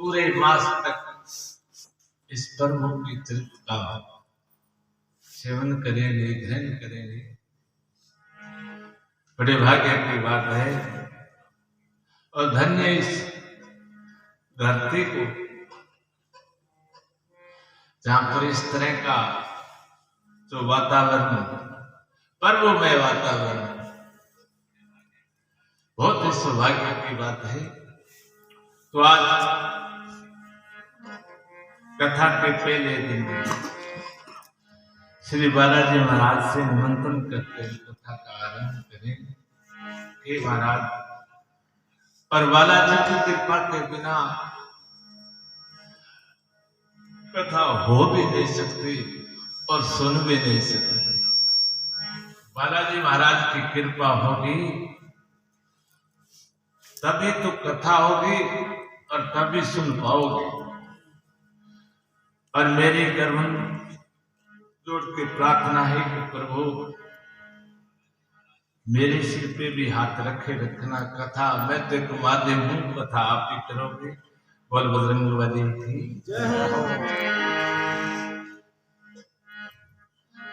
पूरे मास तक इस प्रभु की तृप्त का सेवन करेंगे, ग्रहण करेंगे। बड़े भाग्य की बात है और धन्य इस धरती को जहां पर इस तरह का जो वातावरण, पर्वमय वातावरण, बहुत ही सौभाग्य की बात है। तो आज कथा के पहले दिन श्री बालाजी महाराज से निमंत्रण करते हैं कथा का आरंभ करें। हे महाराज, और बालाजी की कृपा के बिना कथा हो भी नहीं सकती और सुन भी नहीं सकते। बालाजी महाराज की कृपा होगी तभी तो कथा होगी और तभी सुन पाओगे। और मेरी गर्वन जोड़ के प्रार्थना है कि प्रभु मेरे सिर पे भी हाथ रखे रखना। कथा मैं तो एक माध्यम हूँ, कथा आप ही करोगे। बोल बजरंगबली की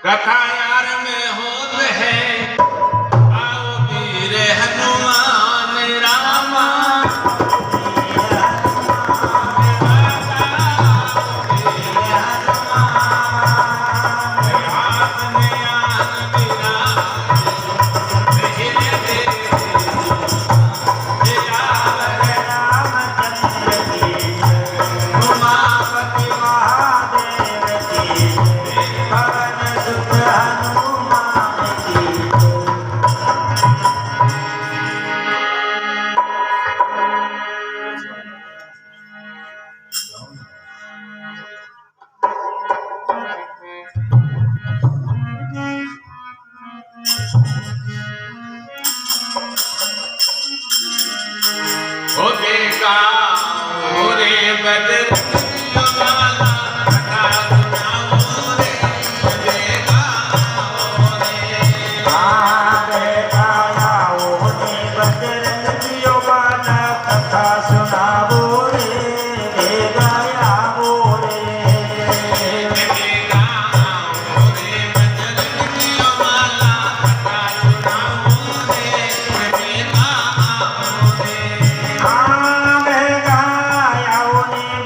कथा यार में होत है, आओ वीर हनुमान रामा।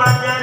बजरंग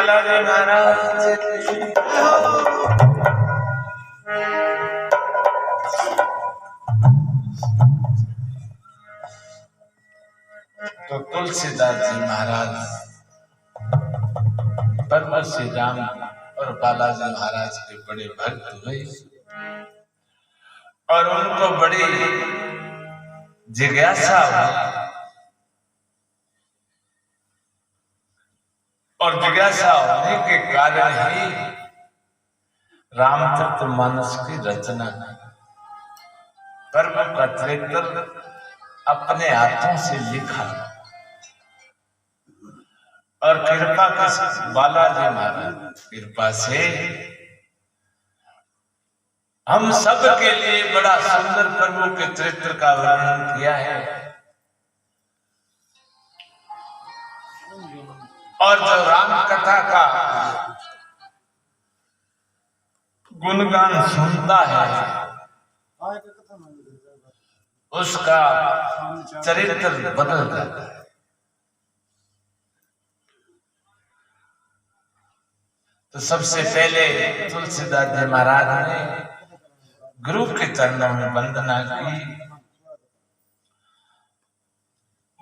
बालाजी महाराज तो तुलसीदास जी महाराज प्रभु श्री राम और बालाजी महाराज के बड़े भक्त हुए और उनको बड़ी जिज्ञासा हुई और जिज्ञासा होने के कारण ही रामचरितमानस की रचना की। प्रभु का चरित्र अपने हाथों से लिखा और कृपा की बालाजी महाराज कृपा से हम सब के लिए बड़ा सुंदर प्रभु के चरित्र का वर्णन किया है। और जो राम कथा का गुणगान सुनता है उसका चरित्र बदल जाता है। तो सबसे पहले तुलसीदास जी महाराज ने गुरु के चरणों में वंदना की।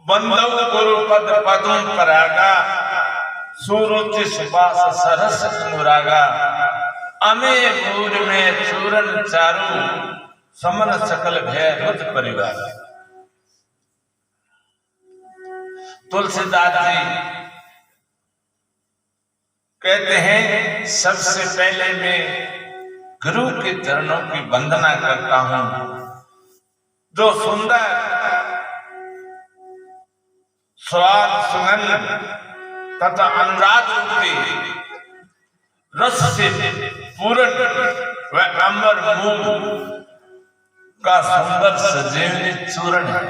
बंदव गुरु पद पदों परागा सुरुचि सुबास सरस अनुरागा अमे मूर में चूरन चारू समन सकल भय रुद परिवार। तुलसीदास जी कहते हैं सबसे पहले मैं गुरु के चरणों की वंदना करता हूं जो सुंदर स्वाद सुगंध तथा अनुराग रूपी रस से पूर्ण व अमर मूल का सुंदर सजीवनी चूर्ण है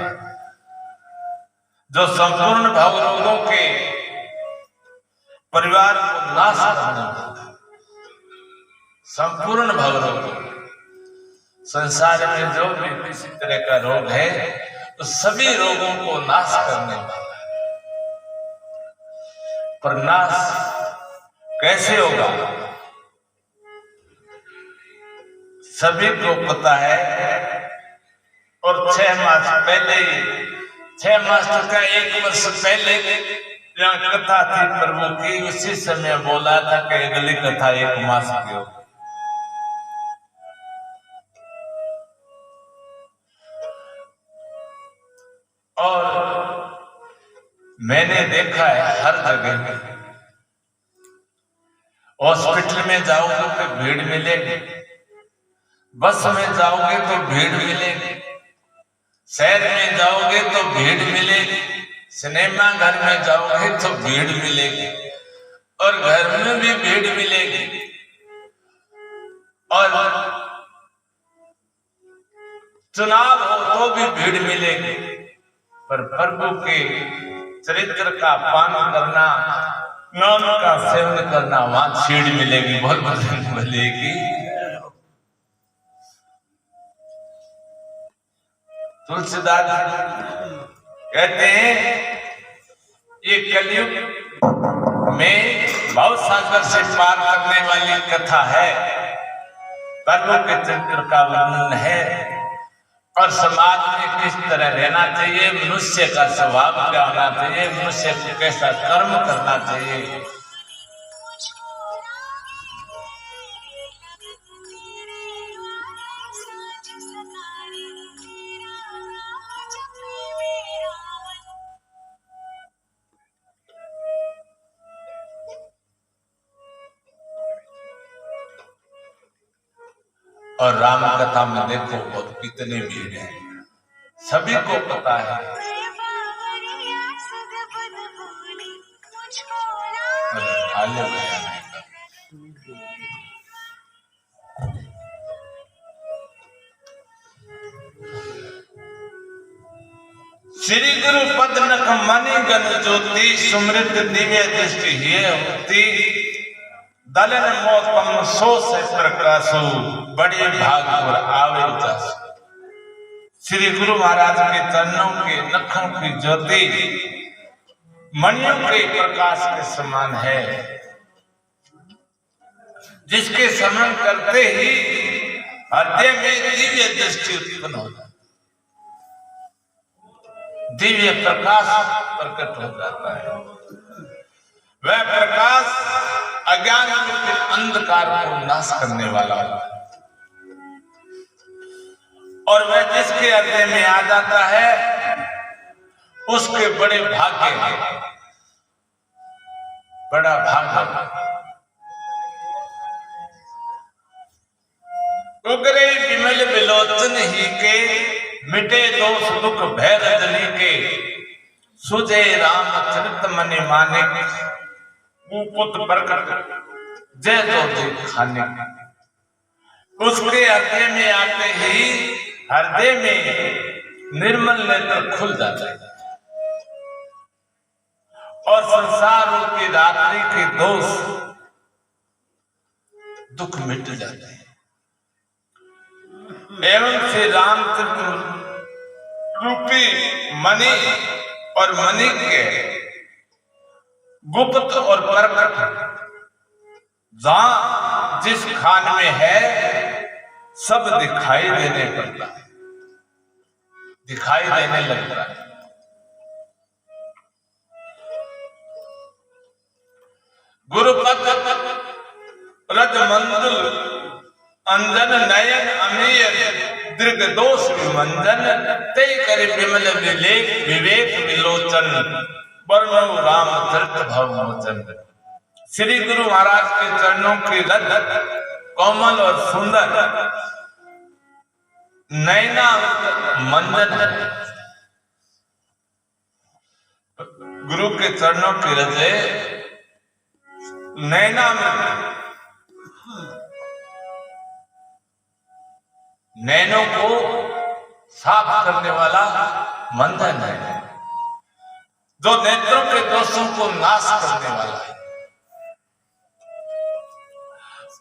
जो संपूर्ण भवरोगों के परिवार को नाश करने वाला संपूर्ण भवरोग। संसार में जो भी किसी तरह का रोग है तो सभी रोगों को नाश करने वाला है। पर नाश कैसे होगा सभी को पता है। और 6 मास पहले 6 मास का 1 वर्ष पहले यहाँ कथा थी प्रभु की उसी समय बोला था कि अगली कथा 1 मास की हो। और मैंने देखा है हर जगह हॉस्पिटल में जाओगे तो भीड़ मिलेगी, बस में जाओगे तो भीड़ मिलेगी, शहर में जाओगे तो भीड़ मिलेगी, सिनेमा घर में जाओगे तो भीड़ मिलेगी और घर में भी भीड़ मिलेगी। और चुनाव हो तो भी भीड़ मिलेगी। पर प्रभु के चरित्र का पान करना नाम का सेवन करना वहां छीड़ मिलेगी, बहुत मिलेगी। तुलसीदास कहते हैं ये कलयुग में भाव सागर से पार करने वाली कथा है। प्रभु के चरित्र का वर्णन है और समाज में किस तरह रहना चाहिए, मनुष्य का स्वभाव क्या होना चाहिए, मनुष्य को कैसा कर्म करना चाहिए। और राम कथा में देखो बहुत कितनी भीड़ है, सभी को पता है। श्री गुरु पद नख मणि गण ज्योति सुमृत दिव्य दृष्टि ये होती दलन मोतम सो से प्रकाशो बड़े भाग पर आवे जासु। श्री गुरु महाराज के चरणों के नखों की ज्योति मणियों के प्रकाश के समान है जिसके स्मरण करते ही हृदय में दिव्य दृष्टि उत्पन्न हो जाती, दिव्य प्रकाश प्रकट हो जाता है। वह प्रकाश अज्ञान के अंधकार को नाश करने वाला होता है और वह जिसके हृदय में आ जाता है उसके बड़े भाग्य हैं, बड़ा भाग्य। उगरे विमल विलोचन ही के मिटे दोष दुख भय रजनी के सुजे रामचरित मनि माने कुपुत प्रकट जय तो खाने। उसके हृदय में आते ही हृदय में निर्मल नेत्र खुल जाते हैं और संसार रूपी रात्रि के दोष दुख मिट जाते हैं एवं श्री रामचंद्र रूपी मणि और मणि के गुप्त और प्रकट जहां जिस खान में है सब दिखाई देने पड़ता है, दिखाई देने लगता है। गुरुपद रज मंजुल अंजन नयन अमीय दीर्घ दोष विमंजन तय करे विमल विवेक विवेक विलोचन वर्णो रामचरित भवमोचन। श्री गुरु महाराज के चरणों की रज कोमल और सुंदर नैना मंजन है। गुरु के चरणों की रजे नैना में नैनों को साफ करने वाला मंथन है, जो नेत्रों के दोषों को नाश करने वाला है।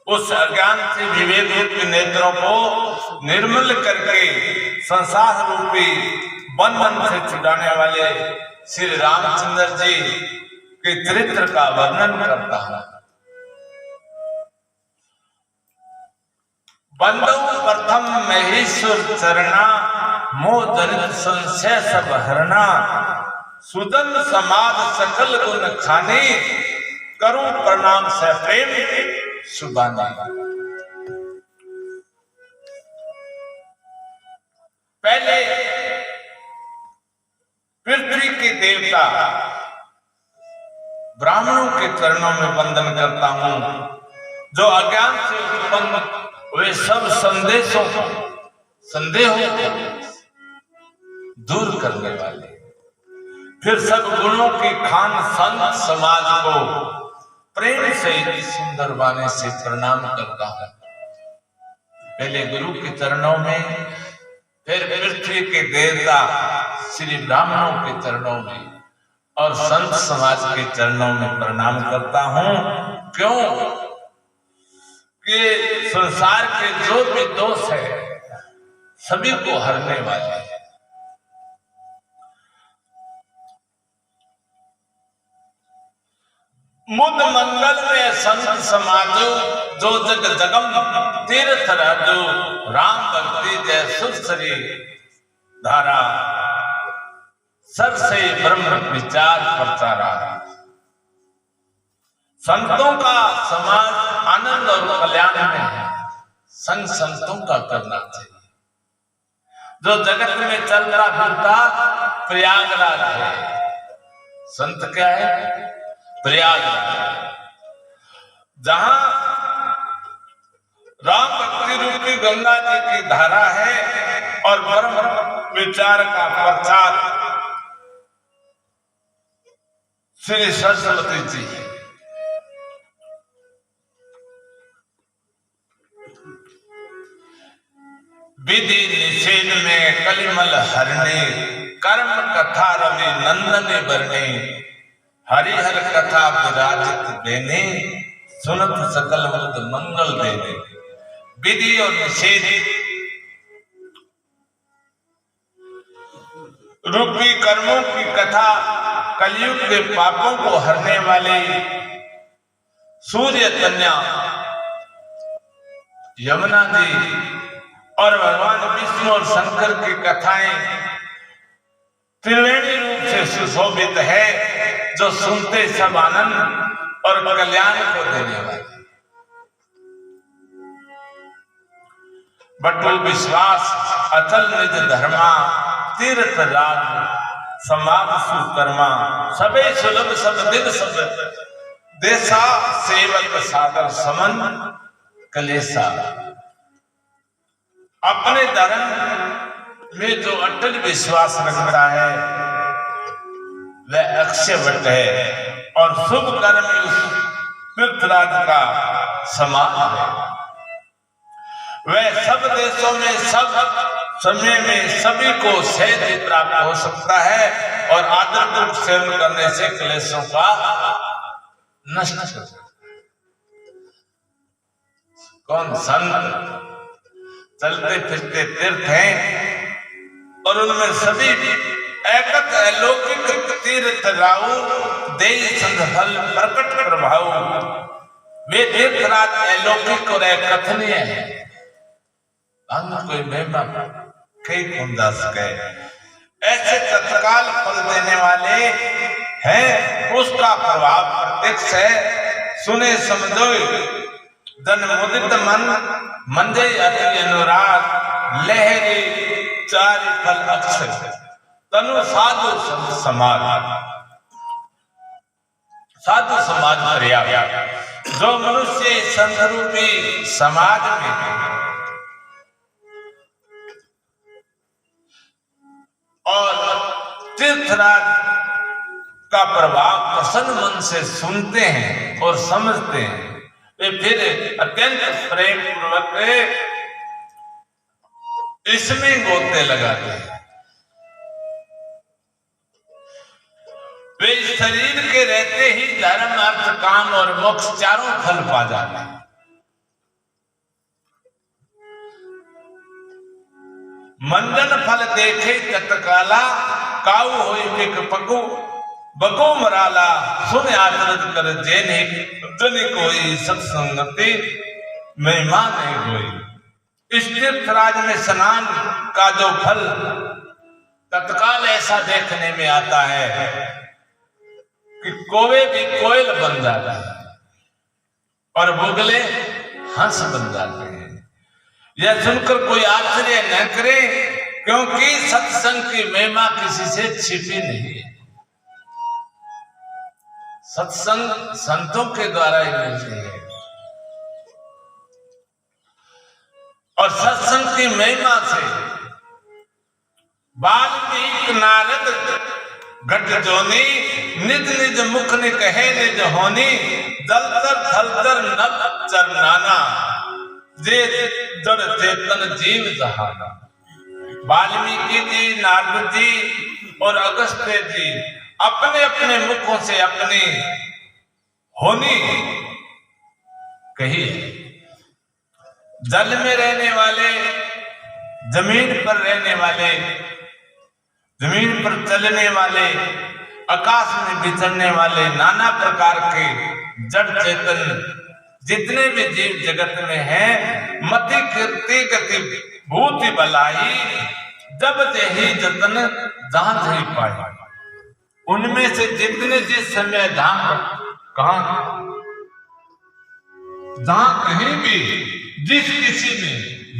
उस अज्ञान से विवेक रूपी नेत्रों को निर्मल करके संसार रूपी बंधन से छुड़ाने वाले श्री रामचंद्र जी के चरित्र का वर्णन करता है। बंधु प्रथम महेश्वर चरणा मोह जनित संशय सब हरणा सुदन समाज सकल गुण खाने करूं प्रणाम से प्रेम सुबानी। पहले पृथ्वी के देवता ब्राह्मणों के चरणों में वंदन करता हूं, जो अज्ञान से उत्पन्न वे सब संदेहों को दूर करने वाले, फिर सब गुणों की खान संत समाज को प्रेम से सुंदर वाणी से प्रणाम करता हूं। पहले गुरु के चरणों में, फिर पृथ्वी के देवता श्री ब्राह्मणों के चरणों में और संत समाज के चरणों में प्रणाम करता हूं। क्यों कि संसार के जो भी दोष है सभी को हरने वाले हैं। मुद मंगल में संत समाजो जो जग जगम तीर्थ राजो राम भक्ति जय सुसरी धारा सर से ब्रह्म विचार प्रचारा। संतों का समाज आनंद और कल्याण में है, संग संतों का करना चाहिए। जो जगत में चलता फिरता प्रयागराज है, संत क्या है? प्रयागराज, जहां राम भक्ति रूपी गंगा जी की धारा है और ब्रह्म विचार का प्रचार श्री सरस्वती जी है। विधि निषेध में कलिमल हरणे कर्म कथा रवि नंदन बरणे हरिहर कथा विराजित देने सुनत सकल वृद्ध मंगल देने। विधि और निषेध रूपी कर्मों की कथा कलयुग के पापों को हरने वाले सूर्य कन्या यमुना जी और भगवान विष्णु और शंकर की कथाएं त्रिवेणी रूप से सुशोभित है, जो सुनते सब आनंद और कल्याण को देने वाले। बटु विश्वास अचल निज धर्मा, तीर्थ राज समाज सुकर्मा, सबे सुलभ सब दिन सब देशा, सेवक सादर समन कलेसा। अपने धर्म में जो अटल विश्वास रखता है वह अक्षयवट है और शुभ कर्म उस पृथ्वीराज का समान है। वह सब देशों में सब समय में सभी को सहज प्राप्त हो सकता है और आदरपूर्वक सेवन करने से क्लेशों का नष्ट हो सकता है। कौन संत चलते फिरते तीर्थ हैं और उनमें सभी एकत अलौकिक तीर्थ राहु देई संधल प्रकट प्रभाव, वे तीर्थराज अलौकिक और अकथनीय है। कोई महिमा कई कौन जा सके, ऐसे तत्काल फल देने वाले हैं, उसका प्रभाव प्रत्यक्ष है। सुने समझो जन मुदित मन, मंजे अति अनुराग, लहरी चारि फल अक्षर, तनु साधु समाज, साधु समाज पर्याप्त। जो मनुष्य संत रूपी समाज में और तीर्थराज का प्रभाव प्रसन्न मन से सुनते हैं और समझते हैं, वे फिर अत्यंत प्रेम पूर्वक इसमें गोते लगाते हैं। वे शरीर के रहते ही धर्म अर्थ काम और मोक्ष चारों फल पा जाते हैं। मंजन फल देखे तत्काला, काऊ होई पिक पकू बको मराला, सुन आचरज कर जनी कोई, सत्संगति महिमा नहीं कोई। इस तीर्थराज में स्नान का जो फल तत्काल ऐसा देखने में आता है कि कोवे भी कोयल बन जाता है और बुगले हंस बन जाते हैं। यह सुनकर कोई आश्चर्य न करे, क्योंकि सत्संग की महिमा किसी से छिपी नहीं है। सत्संग संतों के द्वारा ही मिलती है और सत्संग की महिमा से वाल्मीकि नारद घट जोनी, निज निज मुख ने कहे निज होनी, जलतर थलतर नभ चरनाना, जे जड़ चेतन जीव जहाना। वाल्मीकि जी, नारद जी और अगस्त्य जी अपने अपने मुखों से अपनी होनी कही। जल में रहने वाले, जमीन पर रहने वाले, जमीन पर चलने वाले, आकाश में विचरने वाले, नाना प्रकार के जड़ चेतन जितने भी जीव जगत में हैं, मति कीर्ति गति भूति बलाई, जब जही जतन जांच ही पाई। उनमें से जितने जिस समय जहां कहीं भी जिस किसी में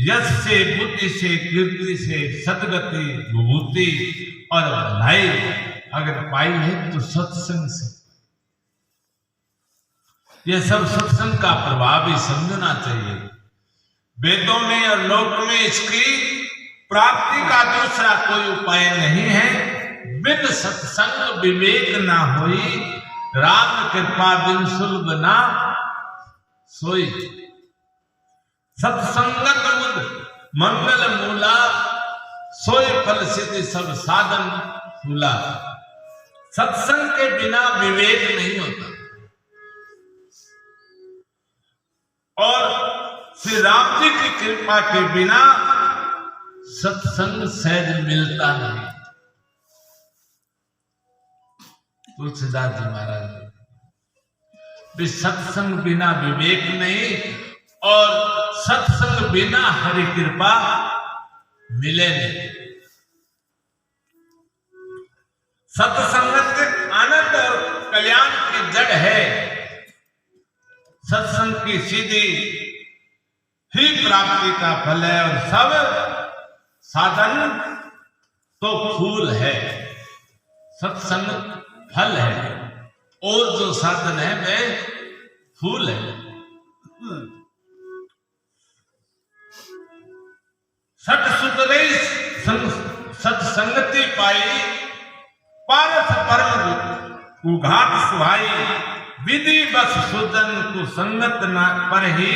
यश से, बुद्धि से, कीर्ति से, सदगति, विभूति और भलाई अगर पाई है तो सत्संग से। यह सब सत्संग का प्रभाव ही समझना चाहिए। वेदों में और लोक में इसकी प्राप्ति का दूसरा कोई उपाय नहीं है। बिन सत्संग विवेक ना होई, राम कृपा बिन सुलभ ना सोई। सत्संगत मुद मंगल मूला, सोई फल सिद्धि सब साधन फूला। सत्संग के बिना विवेक नहीं होता और श्री राम जी की कृपा के बिना सत्संग सहज मिलता नहीं। तुलसीदास जी महाराज भी सत्संग बिना विवेक नहीं और सत्संग सत्संग बिना हरि कृपा मिले नहीं। सत्संगत आनंद और कल्याण की जड़ है। सत्संग की सीधी ही प्राप्ति का फल है और सब साधन तो फूल है। सत्संग फल है और जो साधन है वह फूल है। सत सुधरे सत्संगति पाई पारस परम उघाट सुहाई विधि बस सुजन को संगत न पर ही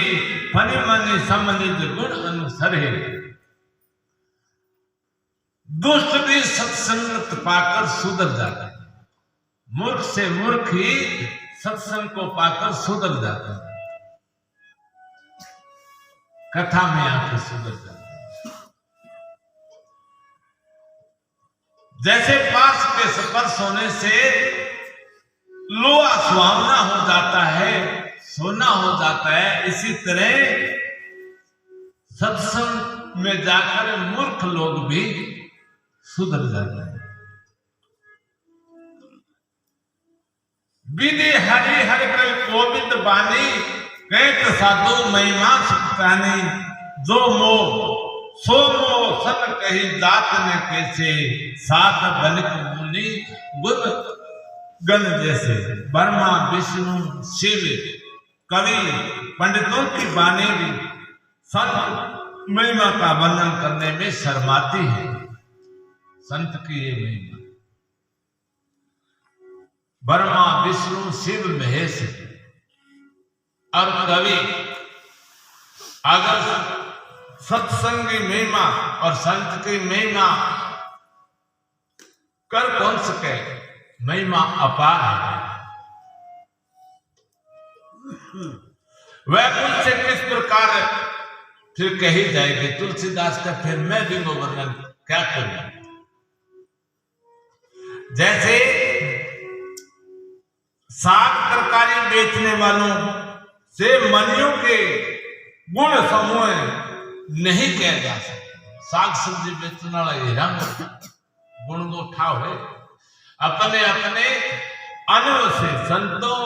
फनि मनि समनिज गुण अनुसर है। दुष्ट भी सत्संगत पाकर सुधर जाता है। मूर्ख से मूर्ख ही सत्संग को पाकर सुधर जाता है, कथा में आकर सुधर जाता है। जैसे पास के स्पर्श होने से लोहा सुहावना हो जाता है, सोना हो जाता है, इसी तरह सत्संग में जाकर मूर्ख लोग भी सुधर जाते हैं। विधि हरि हरि कल गोविंद बानी कैत साधु महिमा सुखानी जो मोह सो मोह सन कही जात ने कैसे सात बलिक मुनि गुण गण जैसे। ब्रह्मा विष्णु शिव कवि पंडितों की वाणी भी संत महिमा का वर्णन करने में शर्माती है। संत की ये महिमा ब्रह्मा विष्णु शिव महेश और कवि अगर सत्संग की महिमा और संत की महिमा कर कौन सके, महिमा अपार है। वह कुछ से किस प्रकार फिर कही जाएगी। तुलसीदास का फिर मैं भी वो वर्णन क्या करूं। जैसे साग तरकारी बेचने वालों से मनियों के गुण समूह नहीं कह जा सकता। साग सब्जी बेचने वाला ये रंग गुण को ठाव है। अपने अपने अनुभव से संतों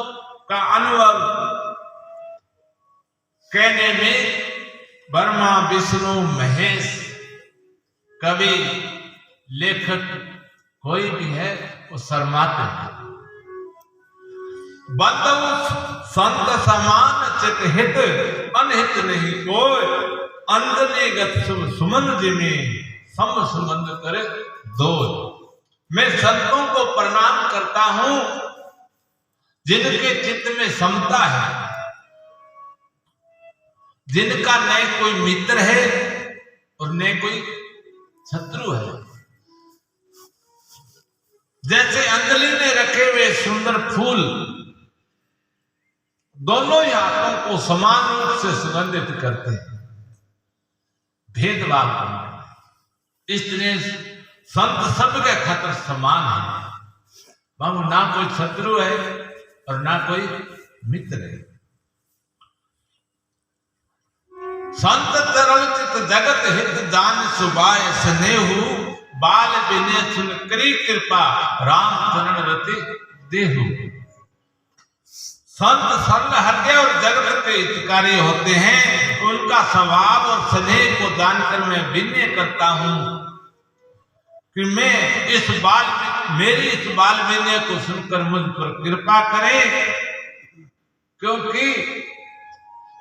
का अनुभव कहने में ब्रह्मा विष्णु महेश कवि लेखक कोई भी है वो शर्माते हैं। बंधु संत समान चित हित अनहित नहीं कोई अंदने गत सुमन जिमे सम सुमन करे दो। मैं संतों को प्रणाम करता हूं जिनके चित्त में समता है, जिनका न कोई मित्र है और न कोई शत्रु है। जैसे अंजलि में रखे हुए सुंदर फूल दोनों ही हाथों को समान रूप से सुगंधित करते हैं, भेदभाव करते। इसलिए संत सबके खातिर समान है। बाबू ना कोई शत्रु है और ना कोई मित्र है। संत तरवचित जगत हित जान सुबाय स्नेहु बाल बिने सुन करी कृपा राम चरण रति देहु। संत सरल हृदय और जगत के हितकारी होते हैं। उनका स्वभाव और स्नेह को जानकर मैं विनय करता हूं कि मेरी इस बाल विनय को सुनकर मुझ पर कृपा करें, क्योंकि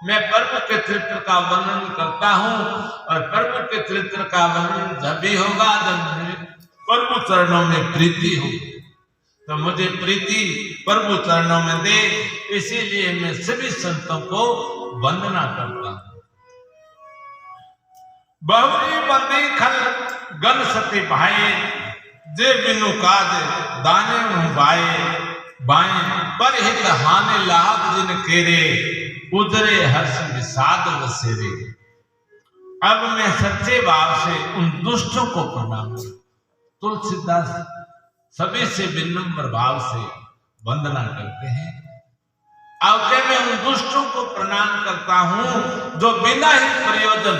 मैं प्रभु के चरित्र का वर्णन करता हूं और प्रभु के चरित्र का वर्णन जब भी होगा जब प्रभु चरणों में प्रीति हो। तो मुझे प्रीति प्रभु चरणों में दे, इसीलिए मैं सभी संतों को वंदना करता हूं। बहुरी बंदी खल गन सती भाई जे बिनु काज दाने बाए बाए पर हित हानि लाभ जिन केरे उजरे हर्ष विषाद वसेरे। अब मैं सच्चे भाव से उन दुष्टों को प्रणाम करता। तुलसीदास सभी से विनम्र भाव से वंदना करते हैं आगे मैं उन दुष्टों को प्रणाम करता हूं जो बिना ही प्रयोजन,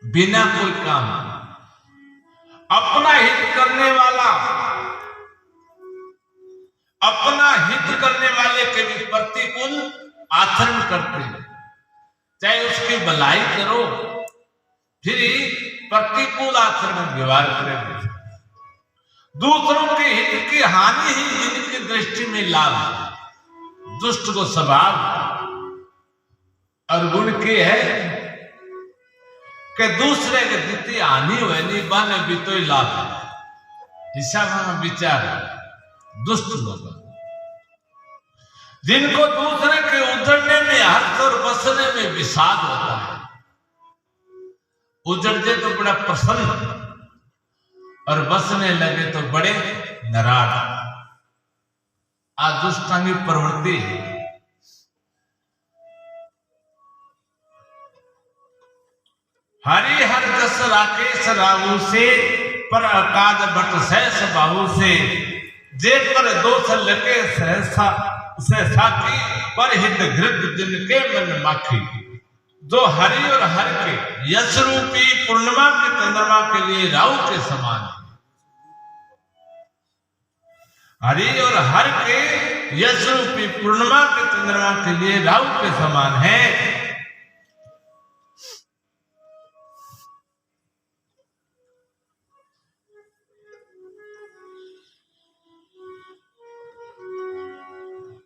बिना कोई काम, अपना हित करने वाला, अपना हित करने वाले के भी प्रतिकूल आचरण करते हैं। चाहे उसकी भलाई करो फिर प्रतिकूल आचरण व्यवहार करेंगे। दूसरों के हित की हानि ही जिनकी दृष्टि में लाभ है। दुष्ट को स्वभाव और गुण के है कि दूसरे के जितनी हानि हुए नहीं बन भी तो ही लाभ है। हिसाब में विचार दुष्ट लोग जिनको दूसरे के उजड़ने में हर्ष और बसने में विषाद होता है। उजड़ते तो बड़ा प्रसन्न और बसने लगे तो बड़े नाराज। आज दुष्टांगी प्रवृत्ति है। हरिहर जस राकेश राहु से पर अकाद भट सहस बाहु से जे पर दोष लगे सहसा की पर हित घृत जिनके मन माखी। जो हरि और हर के यश रूपी पूर्णिमा के चंद्रमा के लिए राहु के समान है। हरि और हर के यश रूपी पूर्णिमा के चंद्रमा के लिए राहु के समान है।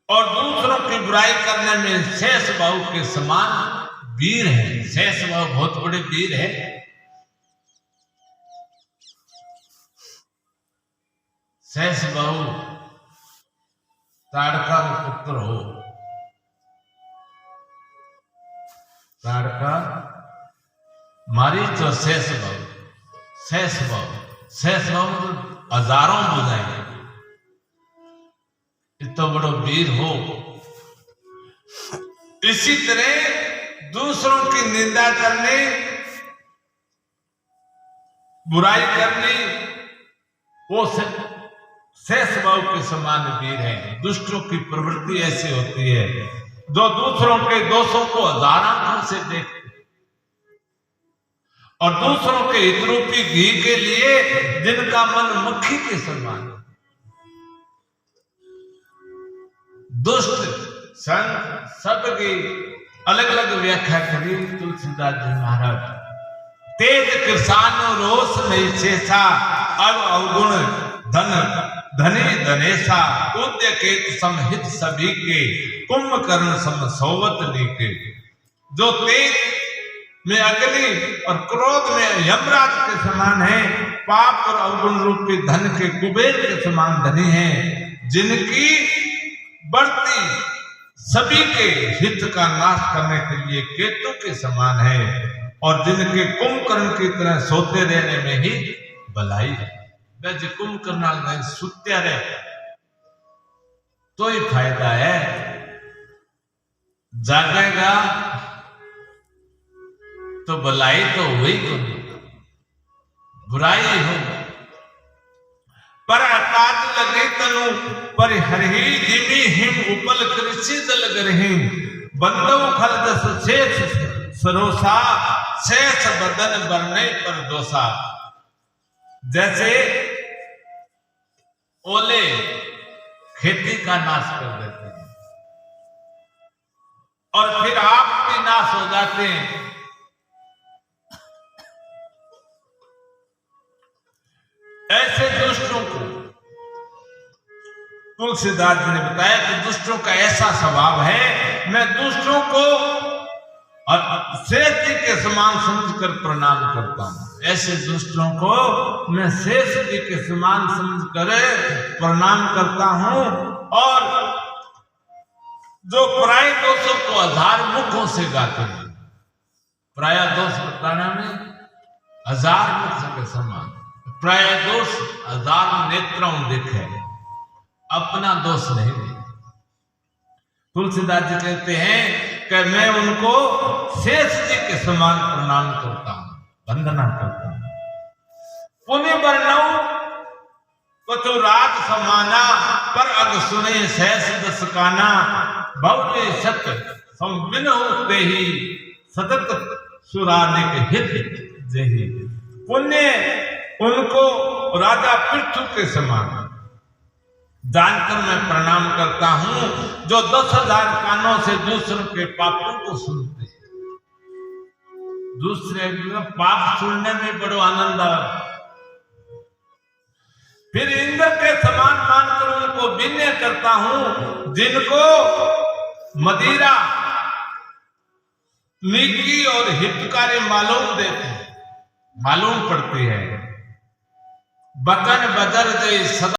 और दूसरों की बुराई करने में शेष बाहु के समान वीर है। शेष बाहु बहुत बड़े वीर है। शेष बाहु ताड़का पुत्र हो। ताड़का मारी तो शेष बाहु, शेष बाहु, शेष बाहु हजारों बुझाएंगे। इतना बड़ा वीर हो। इसी तरह दूसरों की निंदा करने, बुराई करने वो शेष बाहु के समान वीर है। दुष्टों की प्रवृत्ति ऐसी होती है जो दूसरों के दोषों को हजार आंखों से देखते और दूसरों के हित रूपी घी के लिए जिनका मन मक्खी के समान। दुष्ट संत सबकी अलग अलग व्याख्या करी तुलसीदास जी महाराज। तेज किसान रोष नहीं शेषा अब अवगुण धन धनी धनेशा। उद्य के समहित सभी के कुंभकर्ण सम सोवत नीके। जो तेज में अग्नि और क्रोध में यमराज के समान है, पाप और अवगुण रूपी धन के कुबेर के समान धनी है, जिनकी बढ़ती सभी के हित का नाश करने के लिए केतु के समान है, और जिनके कुंभकर्ण की तरह सोते रहने में ही भलाई है। वैसे कुंभकर्ण सुत्या रहे तो ही फायदा है। जागेगा तो भलाई तो हुई को नहीं, बुराई हो। पर अकाज लगे तनु पर हरही जिमी हिम उपल कृषि दल गरही। बंदव खल दस शेष सरोसा शेष बदन बरने पर दोषा। जैसे ओले खेती का नाश कर देते हैं और फिर आप भी नाश हो जाते हैं। ऐसे दुष्टों को तुलसीदास जी ने बताया कि दुष्टों का ऐसा स्वभाव है, मैं दुष्टों को और शेष जी के समान समझकर प्रणाम करता हूं। ऐसे दुष्टों को मैं शेष जी के समान समझकर प्रणाम करता हूं। और जो पराय दोषों को हजार मुखों से गाते हैं, पराय दोष बताने में हजार मुख के समान, प्राय दोष हजार नेत्रों दिखे, अपना दोष नहीं देते। तुलसीदास जी कहते हैं कि मैं उनको शेष जी के समान प्रणाम करता हूं, वंदना करता हूं। पुण्य वर्णव कछु राज समाना पर अग सुने सहस दस काना भव्य सत संविन होते ही सतत सुरानिक हित जही। पुण्य उनको राजा पृथु के समान जानकर मैं प्रणाम करता हूं जो 10,000 कानों से दूसरों के पापों को सुनते हैं। दूसरे पाप सुनने में बड़ो आनंद आता। फिर इंद्र के समान मानकर उनको विनय करता हूं जिनको मदिरा नीकी और हितकारी मालूम पड़ती है। बकन बदर दे सदा